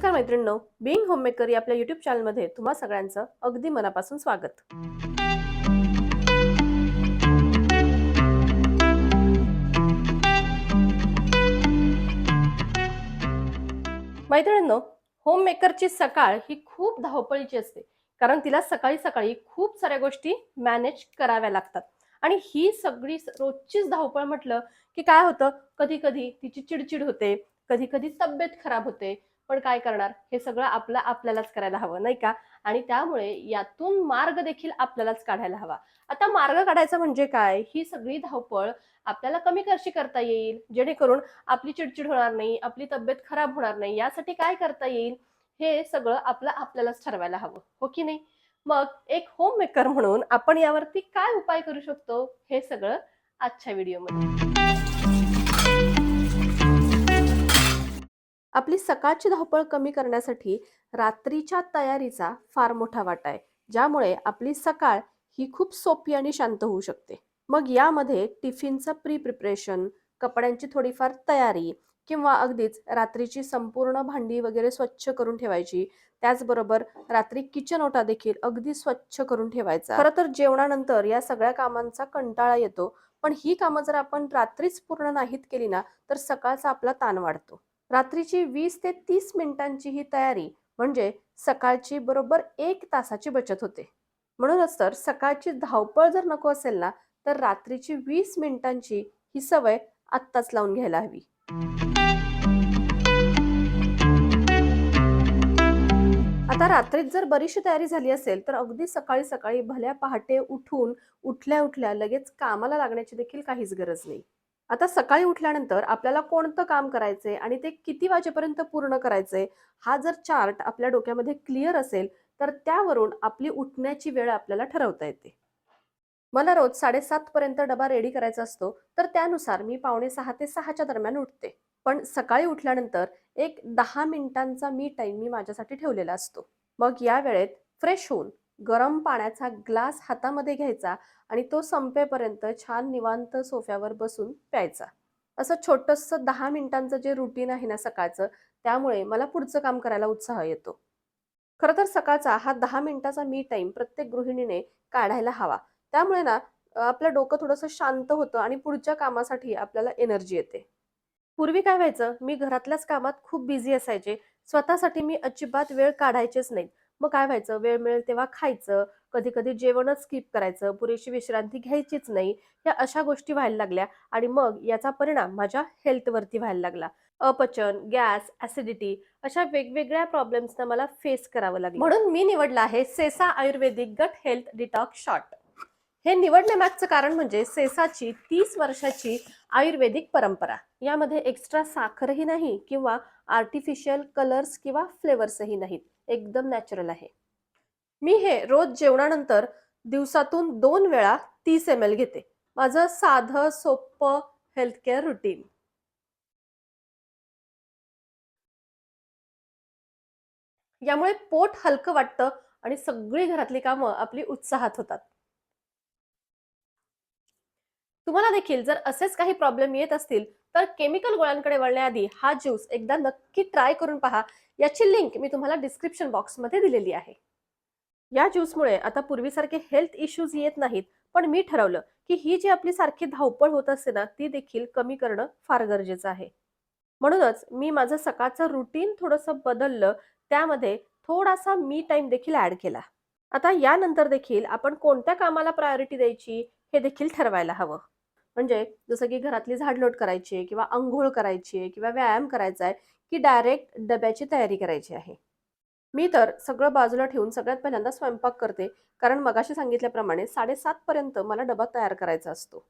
नमस्कार मैत्रिणींनो, being homemaker या आपल्या यूट्यूब चॅनलमध्ये तुम्हा सगळ्यांचं अगदी मनापासून स्वागत. मैत्रिणींनो, होममेकरची सकाळ ही खूप धावपळीची असते, कारण तिला सकाळी सकाळी खूप साऱ्या गोष्टी मॅनेज कराव्या लागतात. आणि ही सगळी रोजचीच धावपळ म्हटलं की काय होतं, कधी कधी तिची चिडचिड होते, कधी कधी तब्येत खराब होते. पण काय करणार, हे सगळं आपल्यालाच करायला हवं नाही का? आणि त्यामुळे यातून मार्ग देखील आपल्यालाच काढायला हवा. आता मार्ग काढायचा म्हणजे काय, ही सगळी धावपळ आपल्याला कमी कशी करता येईल, जेणेकरून आपली चिडचिड होणार नाही, आपली तब्येत खराब होणार नाही, यासाठी काय करता येईल, हे सगळं आपल्यालाच ठरवायला हवं, हो की नाही? मग एक होम मेकर म्हणून आपण यावरती काय उपाय करू शकतो, हे सगळं आजच्या व्हिडिओमध्ये. आपली सकाळची धावपळ कमी करण्यासाठी रात्रीच्या तयारीचा फार मोठा वाटा आहे, ज्यामुळे आपली सकाळ ही खूप सोपी आणि शांत होऊ शकते. मग यामध्ये टिफिनचं प्री प्रिपरेशन, कपड्यांची थोडीफार तयारी, किंवा अगदीच रात्रीची संपूर्ण भांडी वगैरे स्वच्छ करून ठेवायची. त्याचबरोबर रात्री किचन ओटा देखील अगदी स्वच्छ करून ठेवायचा. खरं तर जेवणानंतर या सगळ्या कामांचा कंटाळा येतो, पण ही कामं जर आपण रात्रीच पूर्ण नाहीत केली ना, तर सकाळचा आपला ताण वाढतो. रात्रीची 20 ते 30 मिनिटांची ही तयारी म्हणजे सकाळची बरोबर 1 तासाची बचत होते. म्हणूनच तर सकाळची धावपळ जर नको असेल ना, तर रात्रीची 20 मिनिटांची ही सवय आत्ताच लावून घ्यायला हवी. आता रात्रीत जर बरीचशी तयारी झाली असेल, तर अगदी सकाळी सकाळी भल्या पहाटे उठून उठल्या उठल्या लगेच कामाला लागण्याची देखील काहीच गरज नाही. आता सकाळी उठल्यानंतर आपल्याला कोणतं काम करायचंय आणि ते किती वाजेपर्यंत पूर्ण करायचंय, हा जर चार्ट आपल्या डोक्यामध्ये क्लिअर असेल, तर त्यावरून आपली उठण्याची वेळ आपल्याला ठरवता येते. मला रोज 7:30 पर्यंत डबा रेडी करायचा असतो, तर त्यानुसार मी 5:45 ते 6च्या दरम्यान उठते. पण सकाळी उठल्यानंतर एक 10 मिनिटांचा मी टाइम मी माझ्यासाठी ठेवलेला असतो. मग या वेळेत फ्रेश होऊन गरम पाण्याचा ग्लास हातामध्ये घ्यायचा आणि तो संपेपर्यंत छान निवांत सोफ्यावर बसून प्यायचा. असं छोटंसं 10 मिनिटांचं जे रुटीन आहे ना सकाळचं, त्यामुळे मला पुढचं काम करायला उत्साह येतो. खरं तर सकाळचा हा 10 मिनिटाचा मी टाईम प्रत्येक गृहिणीने काढायला हवा. त्यामुळे ना आपलं डोकं थोडंसं शांत होतं आणि पुढच्या कामासाठी आपल्याला एनर्जी येते. पूर्वी काय व्हायचं, मी घरातल्याच कामात खूप बिझी असायचे. स्वतःसाठी मी अजिबात वेळ काढायचेच नाही. मग काय व्हायचं, वेळ मिळेल तेव्हा खायचं, कधी-कधी जेवणच स्किप करायचं, पुरेशी विश्रांती घ्यायचीच नाही. या अशा गोष्टी व्हायला लागल्या आणि मग याचा परिणाम माझ्या हेल्थवरती व्हायला लागला. अपचन, गॅस, ॲसिडिटी अशा वेगवेगळ्या प्रॉब्लेम्सना मला फेस करावं लागलं. म्हणून मी निवडलं आहे सेसा आयुर्वेदिक गट हेल्थ डिटॉक्स शॉट. हे निवडण्यामागचं कारण म्हणजे सेसाची 30 वर्षाची आयुर्वेदिक परंपरा. यामध्ये एक्स्ट्रा साखरही नाही किंवा आर्टिफिशियल कलर्स किंवा फ्लेवर्सही नाहीत. एकदम नॅचरल आहे. मी हे रोज जेवणानंतर दिवसातून 2 वेळा 30 ml घेते. माझं साधं सोपं हेल्थ केअर रुटीन. यामुळे पोट हलकं वाटतं आणि सगळी घरातली कामं आपली उत्साहात होतात. तुम्हाला देखील जर असेच काही प्रॉब्लेम येत असतील, तर केमिकल गोळ्यांकडे वळण्याआधी हा ज्यूस एकदा नक्की ट्राय करून पहा. याची लिंक मी तुम्हाला डिस्क्रिप्शन बॉक्समध्ये दिलेली आहे. या ज्यूसमुळे आता पूर्वीसारखे हेल्थ इश्यूज येत नाहीत, पण मी ठरवलं की ही जी आपली सारखी धावपळ होत असते ना, ती देखील कमी करणं फार गरजेचं आहे. म्हणूनच मी माझं सकाळचं रुटीन थोडंसं बदललं, त्यामध्ये थोडासा मी टाईम देखील ॲड केला. आता यानंतर देखील आपण कोणत्या कामाला प्रायोरिटी द्यायची, हे देखील ठरवायला हवं. म्हणजे जसं की घरातली झाडलोट करायची आहे किंवा अंघोळ करायची आहे किंवा व्यायाम करायचा आहे, की डायरेक्ट डब्याची तयारी करायची आहे. मी तर सगळं बाजूला ठेवून सगळ्यात पहिल्यांदा स्वयंपाक करते, कारण मगाशी सांगितल्याप्रमाणे 7:30 पर्यंत मला डबा तयार करायचा असतो.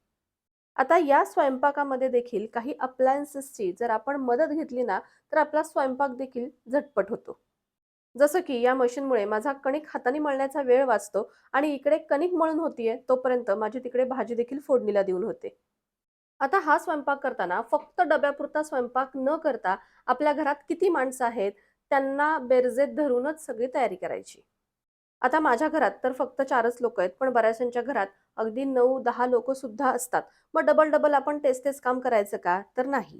आता या स्वयंपाकामध्ये देखील काही अप्लायन्सेसची जर आपण मदत घेतली ना, तर आपला स्वयंपाक देखील झटपट होतो. जसं की या मशीनमुळे माझा कणिक हाताने मळण्याचा वेळ वाचतो आणि इकडे कणिक मळून होतीये, तोपर्यंत माझी तिकडे भाजी देखील फोडणीला देऊन होते. आता हा स्वयंपाक करताना फक्त डब्यापुरता स्वयंपाक न करता आपल्या घरात किती माणसं आहेत, त्यांना बेरजेत धरूनच सगळी तयारी करायची. आता माझ्या घरात तर फक्त 4च लोकं आहेत, पण बऱ्याचशांच्या घरात अगदी 9-10 लोकं सुद्धा असतात. मग डबल-डबल आपण तेच-तेच काम करायचं का? तर नाही.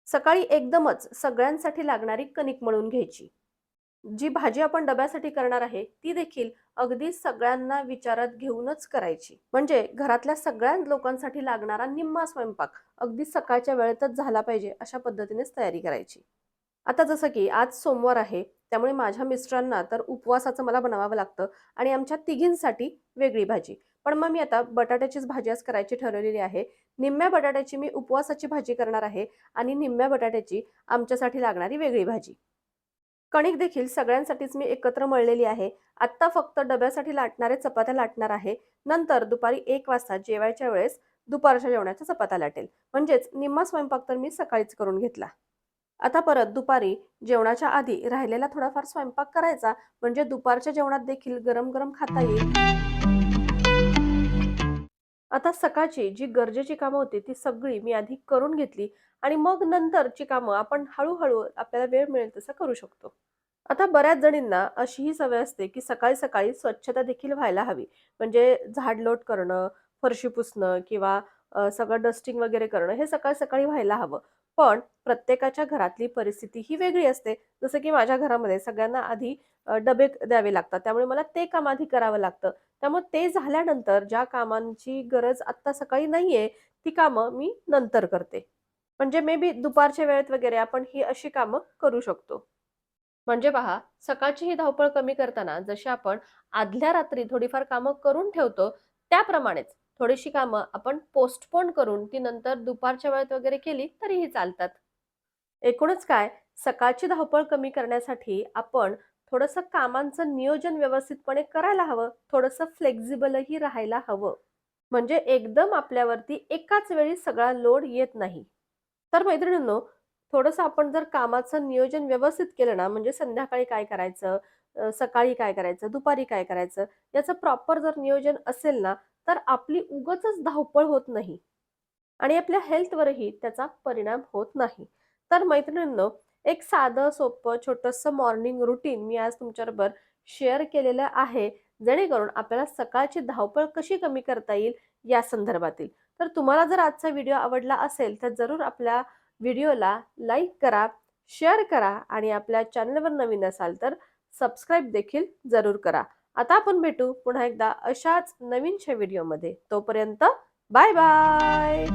सकाळी एकदमच सगळ्यांसाठी लागणारी कणिक मळून घ्यायची. जी भाजी आपण डब्यासाठी करणार आहे, ती देखील अगदी सगळ्यांना विचारात घेऊनच करायची. म्हणजे घरातल्या सगळ्या लोकांसाठी लागणारा निम्मा स्वयंपाक अगदी सकाळच्या वेळेतच झाला पाहिजे, अशा पद्धतीनेच तयारी करायची. आता जसं की आज सोमवार आहे, त्यामुळे माझ्या मिस्टरांना तर उपवासाचं मला बनवावं लागतं आणि आमच्या तिघींसाठी वेगळी भाजी. पण मग मी आता बटाट्याचीच भाजी आज करायची ठरवलेली आहे. निम्म्या बटाट्याची मी उपवासाची भाजी करणार आहे आणि निम्म्या बटाट्याची आमच्यासाठी लागणारी वेगळी भाजी. कणिक देखील सगळ्यांसाठीच मी एकत्र मळलेली आहे. आत्ता फक्त डब्यासाठी लाटणारे चपात्या लाटणार आहे. नंतर दुपारी 1 वाजता जेवायच्या वेळेस दुपारच्या जेवणाच्या चपात्या लाटेल. म्हणजेच निम्मा स्वयंपाक तर मी सकाळीच करून घेतला. आता परत दुपारी जेवणाच्या आधी राहिलेला थोडाफार स्वयंपाक करायचा, म्हणजे दुपारच्या जेवणात देखील गरम-गरम खाता येईल. आता सकाळची जी गरजेची कामं होती, ती सगळी मी आधी करून घेतली आणि मग नंतरची कामं आपण हळू आपल्याला वेळ मिळेल तसं करू शकतो. आता बऱ्याच जणींना अशी ही सवय असते, की सकाळी-सकाळी स्वच्छता देखील व्हायला हवी. म्हणजे झाडलोट करणं, फरशी पुसणं किंवा सगळं डस्टिंग वगैरे करणं हे सकाळी-सकाळी व्हायला हवं. पण प्रत्येकाच्या घरातली परिस्थिती ही वेगळी असते. जसं की माझ्या घरामध्ये सगळ्यांना आधी डबे द्यावे लागतात. त्यामुळे मला ते काम आधी करावं लागतं. त्यामुळे ते झाल्यानंतर ज्या कामांची गरज आत्ता सकाळी नाहीये, ती कामं मी नंतर करते. म्हणजे मे बी दुपारच्या वेळेत वगैरे आपण ही अशी कामं करू शकतो. म्हणजे पहा, सकाळची ही धावपळ कमी करताना जशी आपण आदल्या रात्री थोडीफार कामं करून ठेवतो, त्याप्रमाणेच थोडीशी कामं आपण पोस्टपोन करून ती नंतर दुपारच्या वेळेत वगैरे केली तरीही चालतात. एकूणच काय, सकाळची धावपळ कमी करण्यासाठी आपण थोडंसं कामांचं नियोजन व्यवस्थितपणे करायला हवं. थोडंसं फ्लेक्सिबलही राहायला हवं. म्हणजे एकदम आपल्यावरती एकाच वेळी सगळा लोड येत नाही. तर मैत्रिणींनो, थोडंसं आपण जर कामाचं नियोजन व्यवस्थित केलं ना, म्हणजे संध्याकाळी काय करायचं, सकाळी काय करायचं, दुपारी काय करायचं, याचं प्रॉपर जर नियोजन असेल ना, तर आपली उगाचच धावपळ होत नाही आणि आपल्या हेल्थवरही त्याचा परिणाम होत नाही. तर मैत्रिणींनो, एक साधं, सोपं, छोटंसं मॉर्निंग रुटीन मी आज तुमच्याबरोबर शेअर केलेलं आहे, जेणेकरून आपल्याला सकाळची धावपळ कशी कमी करता येईल या संदर्भातील. तर तुम्हाला जर आजचा व्हिडिओ आवडला असेल, तर जरूर आपल्या व्हिडिओला लाईक करा, शेअर करा आणि आपल्या चॅनलवर नवीन असाल तर सबस्क्राईब देखील जरूर करा. आता आपण भेटू पुन्हा एकदा अशाच नवीनशा व्हिडिओमध्ये. तोपर्यंत बाय बाय.